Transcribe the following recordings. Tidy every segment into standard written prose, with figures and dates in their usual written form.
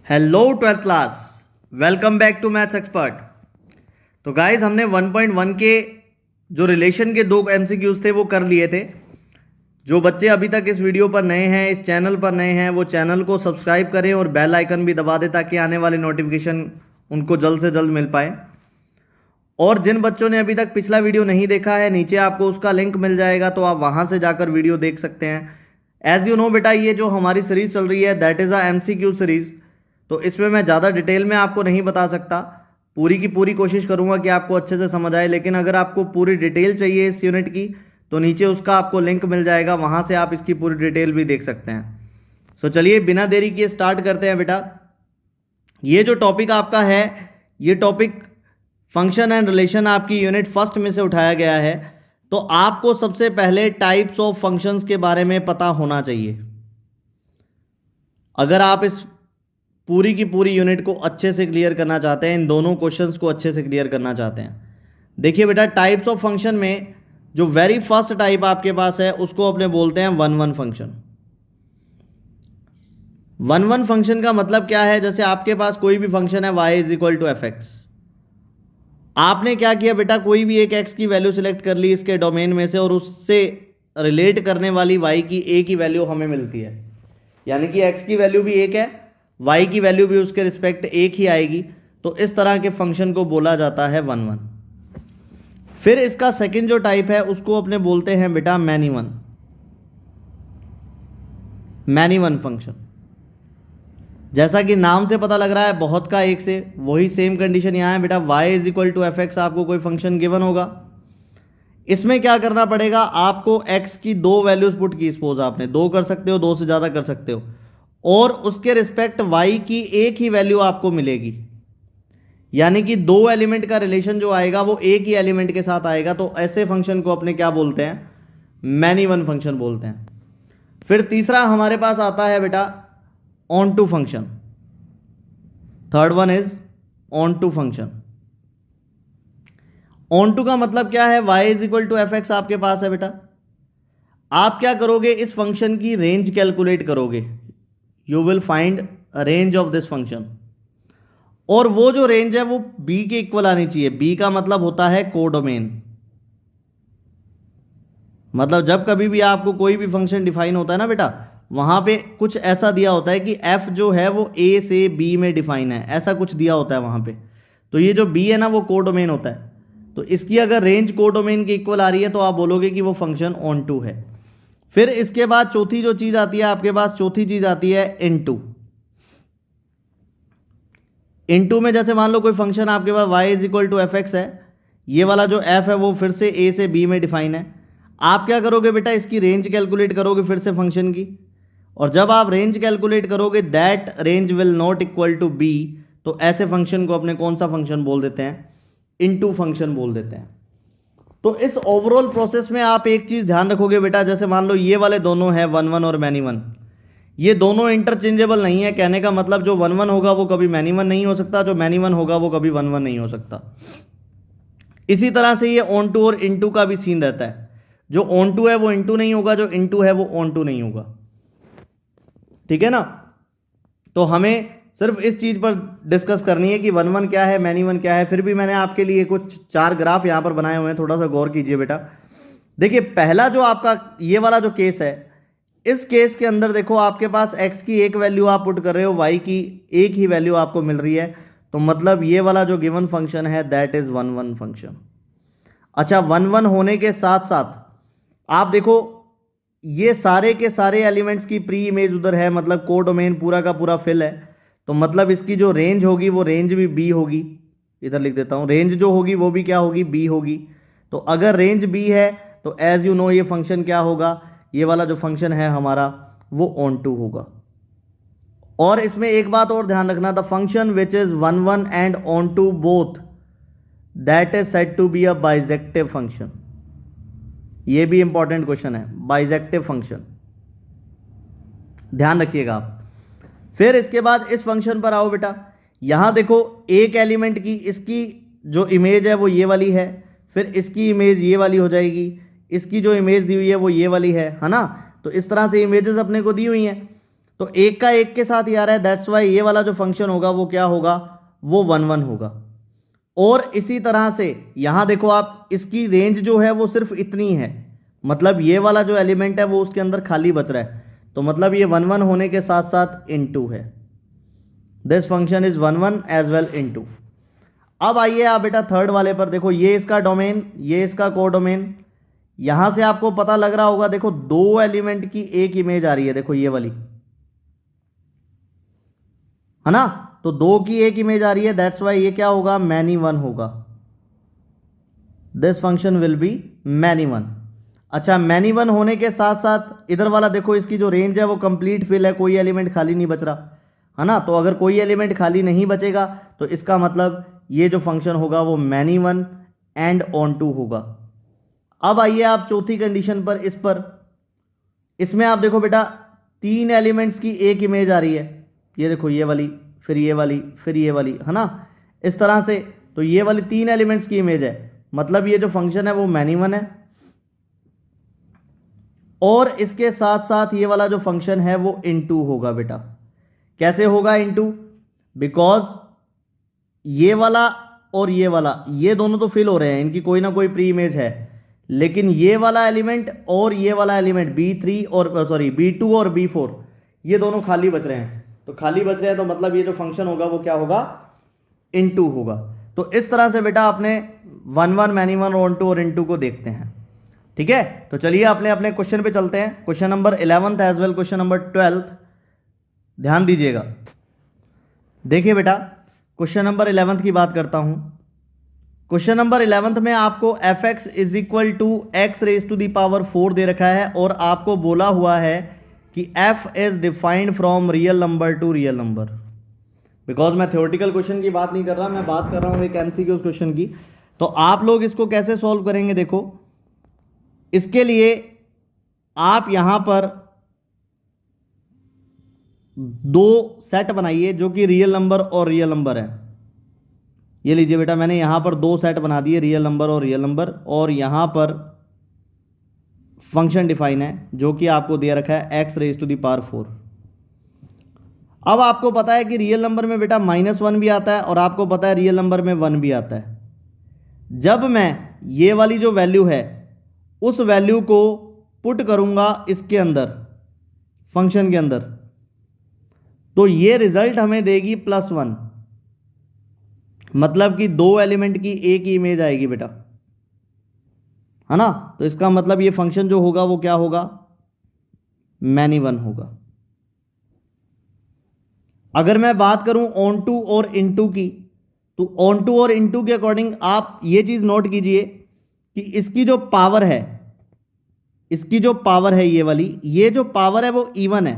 Hello 12th class, welcome back to maths expert. तो guys हमने 1.1 के जो रिलेशन के दो एमसीक्यूज थे वो कर लिए थे। जो बच्चे अभी तक इस वीडियो पर नए हैं, इस चैनल पर नए हैं, वो चैनल को सब्सक्राइब करें और बेल आइकन भी दबा दें ताकि आने वाले नोटिफिकेशन उनको जल्द से जल्द मिल पाए। और जिन बच्चों ने अभी तक पिछला वीडियो नहीं देखा है, नीचे आपको उसका लिंक मिल जाएगा, तो आप वहां से जाकर वीडियो देख सकते हैं। एज यू नो बेटा, ये जो हमारी सीरीज चल रही है that is a MCQ series. तो इसमें मैं ज़्यादा डिटेल में आपको नहीं बता सकता, पूरी की पूरी कोशिश करूंगा कि आपको अच्छे से समझ आए। लेकिन अगर आपको पूरी डिटेल चाहिए इस यूनिट की तो नीचे उसका आपको लिंक मिल जाएगा, वहां से आप इसकी पूरी डिटेल भी देख सकते हैं। सो चलिए बिना देरी किए स्टार्ट करते हैं बेटा। ये जो टॉपिक आपका है, ये टॉपिक फंक्शन एंड रिलेशन आपकी यूनिट फर्स्ट में से उठाया गया है। तो आपको सबसे पहले टाइप्स ऑफ फंक्शंस के बारे में पता होना चाहिए। अगर आप इस पूरी की पूरी यूनिट को अच्छे से क्लियर करना चाहते हैं, इन दोनों क्वेश्चंस को अच्छे से क्लियर करना चाहते हैं, देखिए बेटा, टाइप्स ऑफ फंक्शन में जो वेरी फर्स्ट टाइप आपके पास है उसको अपने बोलते हैं 1-1 फंक्शन। 1-1 फंक्शन का मतलब क्या है? जैसे आपके पास कोई भी फंक्शन है y = f(x), आपने क्या किया बेटा, कोई भी एक x की वैल्यू सिलेक्ट कर ली इसके डोमेन में से और उससे रिलेट करने वाली y की a की वैल्यू हमें मिलती है। यानी कि x की वैल्यू भी 1 है, y की वैल्यू भी उसके रिस्पेक्ट 1 ही आएगी। तो इस तरह के फंक्शन को बोला जाता है 1-1। फिर इसका सेकंड जो टाइप है उसको अपने बोलते हैं बेटा मैनी-वन। मैनी-वन फंक्शन, जैसा कि नाम से पता लग रहा है बहुत का एक से, वही सेम कंडीशन यहां है बेटा। y = f(x) आपको कोई फंक्शन गिवन होगा, इसमें क्या करना पड़ेगा आपको, x की दो वैल्यूज पुट की, सपोज आपने 2 कर सकते हो, 2 से ज्यादा कर सकते हो, और उसके रिस्पेक्ट y की एक ही वैल्यू आपको मिलेगी। यानी कि दो एलिमेंट का रिलेशन जो आएगा वो एक ही एलिमेंट के साथ आएगा। तो ऐसे फंक्शन को अपने क्या बोलते हैं? मैनी-वन फंक्शन बोलते हैं। फिर तीसरा हमारे पास आता है बेटा on-to function. Third one is on-to function. On-to का मतलब क्या है? y = f(x) आपके पास है बेटा, आप क्या करोगे, इस फंक्शन की रेंज कैलकुलेट करोगे। You will find range of this function, और वो जो रेंज है वो b के इक्वल आनी चाहिए। b का मतलब होता है कोडोमेन। मतलब जब कभी भी आपको कोई भी फंक्शन डिफाइन होता है ना बेटा, वहां पे कुछ ऐसा दिया होता है कि f जो है वो a से b में डिफाइन है, ऐसा कुछ दिया होता है वहां पे। तो ये जो b है ना वो कोडोमेन होता है। तो इसकी अगर रेंज कोडोमेन के इक्वल आ रही है तो आप बोलोगे कि वो फंक्शन ऑन-टू है। फिर इसके बाद चौथी जो चीज आती है आपके पास, चौथी चीज आती है इन-टू। इन-टू में जैसे मान लो कोई फंक्शन आपके पास y = f(x) है, ये वाला जो f है वो फिर से a से b में डिफाइन है। आप क्या करोगे बेटा, इसकी रेंज कैलकुलेट करोगे फिर से फंक्शन की, और जब आप रेंज कैलकुलेट करोगे that range will not equal to b, तो ऐसे फंक्शन को अपने कौन सा फंक्शन बोल देते हैं? इन-टू फंक्शन बोल देते हैं। तो इस ओवरऑल प्रोसेस में आप एक चीज ध्यान रखोगे बेटा, जैसे मान लो ये वाले दोनों है 1-1 और मैनी-वन, ये दोनों इंटरचेंजेबल नहीं है। कहने का मतलब जो 1-1 होगा वो कभी मैनी-वन नहीं हो सकता, जो मैनी-वन होगा वो कभी 1-1 नहीं हो सकता। इसी तरह से ये ऑन-टू और इन-टू का भी सीन रहता है। जो ऑन-टू है वो इन-टू नहीं होगा, जो इन-टू है वो ऑन-टू नहीं होगा। ठीक है ना? तो हमें सिर्फ इस चीज पर डिस्कस करनी है कि 1-1 क्या है, मैनी-वन क्या है। फिर भी मैंने आपके लिए कुछ 4 ग्राफ यहां पर बनाए हुए हैं, थोड़ा सा गौर कीजिए बेटा। देखिए पहला जो आपका ये वाला जो केस है, इस केस के अंदर देखो आपके पास x की एक वैल्यू आप पुट कर रहे हो, y की एक ही वैल्यू आपको मिल रही है। तो मतलब ये वाला जो गिवन फंक्शन है दैट इज 1-1 फंक्शन। अच्छा, 1-1 होने के साथ साथ आप देखो ये सारे के सारे एलिमेंट्स की प्री इमेज उधर है, मतलब कोडोमेन पूरा का पूरा फिल है। तो मतलब इसकी जो रेंज होगी वो रेंज भी b होगी। इधर लिख देता हूं, रेंज जो होगी वो भी क्या होगी? b होगी। तो अगर रेंज b है तो एज यू नो ये फंक्शन क्या होगा? ये वाला जो फंक्शन है हमारा वो ऑन-टू होगा। और इसमें एक बात और ध्यान रखना, the function which is 1-1 and onto both that is said to be a bijective function. ये भी इंपॉर्टेंट क्वेश्चन है, बाइजेक्टिव फंक्शन, ध्यान रखिएगा आप। फिर इसके बाद इस फंक्शन पर आओ बेटा, यहां देखो एक एलिमेंट की इसकी जो इमेज है वो ये वाली है, फिर इसकी इमेज ये वाली हो जाएगी, इसकी जो इमेज दी हुई है वो ये वाली है ना? तो इस तरह से इमेजेस अपने को दी हुई हैं। तो एक का एक के साथ ही आ रहा है, दैट्स वाई ये वाला जो फंक्शन होगा वो क्या होगा, वो 1 1 होगा। और इसी तरह से यहां देखो आप, इसकी रेंज जो है वो सिर्फ इतनी है, मतलब ये वाला जो एलिमेंट है वो उसके अंदर खाली बच रहा है, तो मतलब ये 1 1 होने के साथ साथ इनटू है। This function is 1 1 as well into. अब आइए आप बेटा थर्ड वाले पर, देखो ये इसका डोमेन, ये इसका कोडोमेन। यहां से आपको पता लग रहा होगा, देखो दो एलिमेंट की एक इमेज आ रही है, देखो ये वाली है ना, तो दो की एक इमेज आ रही है, दैट्स वाई ये क्या होगा, मैनी वन होगा। This function will be many one. अच्छा, मैनी वन होने के साथ साथ इधर वाला देखो, इसकी जो रेंज है वो कंप्लीट फिल है, कोई एलिमेंट खाली नहीं बच रहा है ना, तो अगर कोई एलिमेंट खाली नहीं बचेगा तो इसका मतलब ये जो फंक्शन होगा वो many one and onto होगा। अब आइए आप चौथी कंडीशन पर, इस पर, इसमें आप देखो बेटा तीन एलिमेंट्स की एक इमेज आ रही है, ये देखो ये वाली, फिर ये वाली, फिर ये वाली, है ना, इस तरह से। तो ये वाली तीन एलिमेंट्स की इमेज है, मतलब ये जो फंक्शन है वो मैनी वन है। और इसके साथ साथ ये वाला जो फंक्शन है वो इनटू होगा बेटा। कैसे होगा इनटू, बिकॉज ये वाला और ये वाला, ये दोनों तो फिल हो रहे हैं, इनकी कोई ना कोई प्री इमेज है, लेकिन ये वाला एलिमेंट और ये वाला एलिमेंट B3 और B2 और B4 ये दोनों खाली बच रहे हैं। तो खाली बच रहे हैं तो मतलब ये जो फंक्शन होगा वो क्या होगा, इनटू होगा। तो इस तरह से बेटा आपने 1 1 मैनी वन ऑन टू और इनटू को देखते हैं। ठीक है, तो चलिए अपने अपने क्वेश्चन पे चलते हैं। Question number 11th as well question number 12th, ध्यान दीजिएगा। देखिए बेटा, क्वेश्चन नंबर 11th की बात करता हूं। क्वेश्चन नंबर 11th में आपको fx is equal to x raise to the power 4 दे रखा है, और आपको बोला हुआ है कि f is defined from real number to real number. Because मैं थ्योरेटिकल क्वेश्चन की बात नहीं कर रहा, मैं बात कर रहा हूं एक एमसीक्यू क्वेश्चन की। तो आप लोग इसको कैसे सॉल्व करेंगे, देखो इसके लिए आप यहां पर दो सेट बनाइए जो कि रियल नंबर और रियल नंबर है। ये लीजिए बेटा, मैंने यहां पर दो सेट बना दिए, रियल नंबर और रियल नंबर, और यहां पर फंक्शन डिफाइन है जो कि आपको दे रखा है x raise to the power 4। अब आपको पता है कि रियल नंबर में बेटा -1 भी आता है, और आपको पता है रियल नंबर में 1 भी आता है। जब मैं ये वाली जो वैल्यू है उस वैल्यू को पुट करूंगा इसके अंदर, फंक्शन के अंदर, तो ये रिजल्ट हमें देगी +1, मतलब कि दो एलिमेंट की एक ही इमेज आएगी बेटा, है ना। तो इसका मतलब ये फंक्शन जो होगा वो क्या होगा, मैनी वन होगा। अगर मैं बात करूं ऑन टू और इनटू की, तो ऑन टू और इनटू के अकॉर्डिंग आप ये चीज नोट कीजिए कि इसकी जो पावर है, इसकी जो पावर है ये वाली, ये जो पावर है वो इवन है।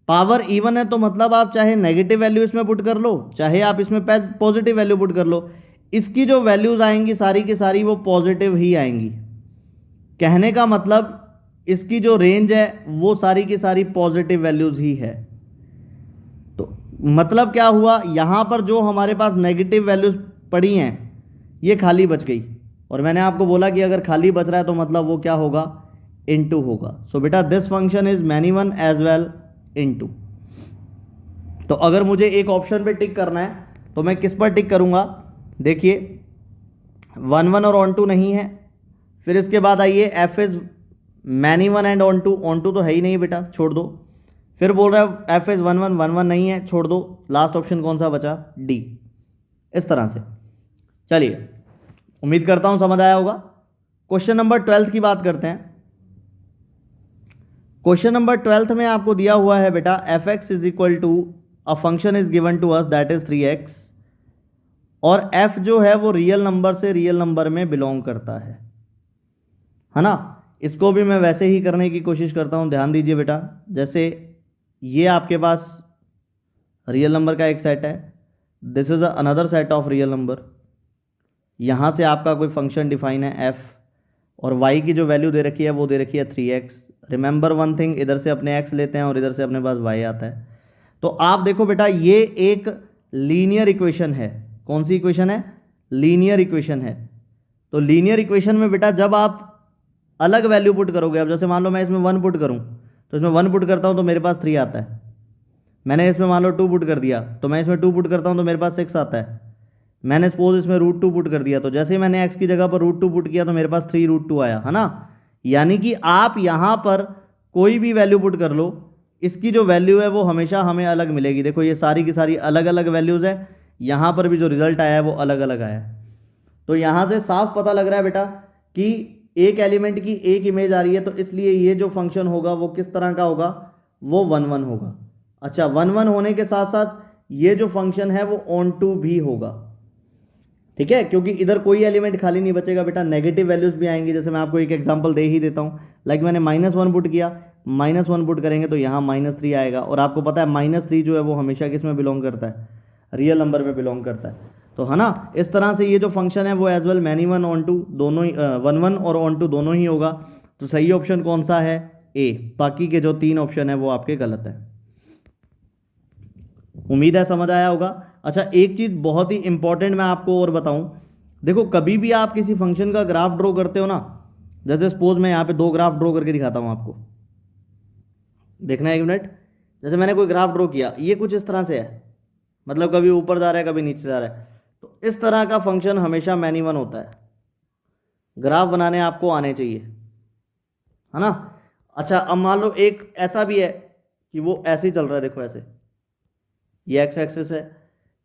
पावर इवन है तो मतलब आप चाहे नेगेटिव वैल्यू इसमें पुट कर लो, चाहे आप इसमें पॉजिटिव वैल्यू पुट कर लो, इसकी जो वैल्यूज आएंगी सारी की सारी वो पॉजिटिव ही आएंगी। कहने का मतलब इसकी जो रेंज है वो सारी की सारी पॉजिटिव वैल्यूज ही है। तो मतलब क्या हुआ, यहां पर जो हमारे पास नेगेटिव वैल्यूज पड़ी हैं ये खाली बच गई, और मैंने आपको बोला कि अगर खाली बच रहा है तो मतलब वो क्या होगा, इनटू होगा। सो बेटा this function is many one as well into. तो अगर मुझे एक ऑप्शन पे टिक करना है तो मैं किस पर टिक करूंगा, देखिए 1 1 और ऑन टू नहीं है, फिर इसके बाद आइए f is many one and onto तो है ही नहीं बेटा, छोड़ दो। फिर बोल रहा है एफ इज 1 1 1 1 नहीं है, छोड़ दो। लास्ट ऑप्शन कौन सा बचा, डी। इस तरह से चलिए, उम्मीद करता हूं समझ आया होगा। क्वेश्चन नंबर 12th की बात करते हैं। क्वेश्चन नंबर 12th में आपको दिया हुआ है बेटा f x is equal to a function is given to us that is 3x, और f जो है वो रियल नंबर से रियल नंबर में बिलोंग करता है ना। इसको भी मैं वैसे ही करने की कोशिश करता हूं, ध्यान दीजिए बेटा। जैसे ये आपके पास रियल नंबर का एक सेट है, this is another set of real number. यहां से आपका कोई फंक्शन डिफाइन है f, और y की जो वैल्यू दे रखी है वो दे रखी है 3x। रिमेंबर वन थिंग, इधर से अपने x लेते हैं और इधर से अपने पास y आता है। तो आप देखो बेटा ये एक लीनियर इक्वेशन है। कौन सी इक्वेशन है, लीनियर इक्वेशन है। तो लीनियर इक्वेशन में बेटा जब आप अलग वैल्यू पुट करोगे, अब जैसे मान लो मैं इसमें 1 पुट करूं, तो इसमें 1 पुट करता हूं तो मेरे पास 3 आता है, मैंने इसमें मान लो 2 पुट कर दिया, तो मैं इसमें 2 पुट करता हूँ तो मेरे पास 6 आता है। मैंने सपोज इसमें √2 पुट कर दिया, तो जैसे ही मैंने x की जगह पर √2 पुट किया तो मेरे पास 3√2 आया, है ना। यानी कि आप यहाँ पर कोई भी वैल्यू पुट कर लो, इसकी जो वैल्यू है वो हमेशा हमें अलग मिलेगी। देखो ये सारी की सारी अलग अलग वैल्यूज़ है, यहाँ पर भी जो रिजल्ट आया है वो अलग अलग आया है। तो यहाँ से साफ पता लग रहा है बेटा कि एक एलिमेंट की एक इमेज आ रही है, तो इसलिए ये जो फंक्शन होगा वो किस तरह का होगा, वो 1 1 होगा। अच्छा, 1 1 होने के साथ साथ ये जो फंक्शन है वो ऑन टू भी होगा, ठीक है, क्योंकि इधर कोई एलिमेंट खाली नहीं बचेगा बेटा, नेगेटिव वैल्यूज भी आएंगी। जैसे मैं आपको एक एग्जांपल दे ही देता हूं, लाइक मैंने -1 पुट किया, -1 पुट करेंगे तो यहाँ -3 आएगा। और आपको पता है -3 जो है वो हमेशा किस में बिलोंग करता है, रियल नंबर में बिलोंग करता है। तो है ना, इस तरह से ये जो फंक्शन है वो as well many 1 onto दोनों ही 1 1 और ऑन टू दोनों ही होगा। तो सही ऑप्शन कौन सा है, ए। बाकी के जो 3 ऑप्शन है वो आपके गलत है। उम्मीद है समझ आया होगा। अच्छा, एक चीज बहुत ही इंपॉर्टेंट मैं आपको और बताऊं, देखो कभी भी आप किसी फंक्शन का ग्राफ ड्रॉ करते हो ना, जैसे सपोज मैं यहाँ पे 2 ग्राफ ड्रॉ करके दिखाता हूं आपको, देखना है 1 मिनट। जैसे मैंने कोई ग्राफ ड्रॉ किया, ये कुछ इस तरह से है, मतलब कभी ऊपर जा रहा है कभी नीचे जा रहा है, तो इस तरह का फंक्शन हमेशा मैनी 1 होता है। ग्राफ बनाने आपको आने चाहिए, है ना। अच्छा, अब मान लो एक ऐसा भी है कि वो ऐसे ही चल रहा है, देखो ऐसे, ये x एक्सिस है,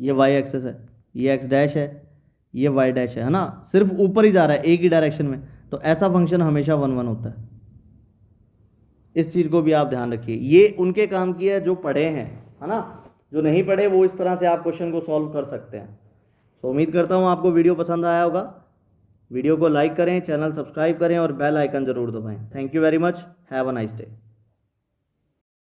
ये y एक्सिस है, ये x डैश है, ये y डैश है ना, सिर्फ ऊपर ही जा रहा है एक ही डायरेक्शन में, तो ऐसा फंक्शन हमेशा 1 1 होता है। इस चीज को भी आप ध्यान रखिए। ये उनके काम की है जो पढ़े हैं, है ना, जो नहीं पढ़े वो इस तरह से आप क्वेश्चन को सॉल्व कर सकते हैं। तो उम्मीद करता हूँ आपको वीडियो पसंद आया होगा। वीडियो को लाइक करें, चैनल सब्सक्राइब करें और बेल आइकन जरूर दबाएं। Thank you very much, have a nice day.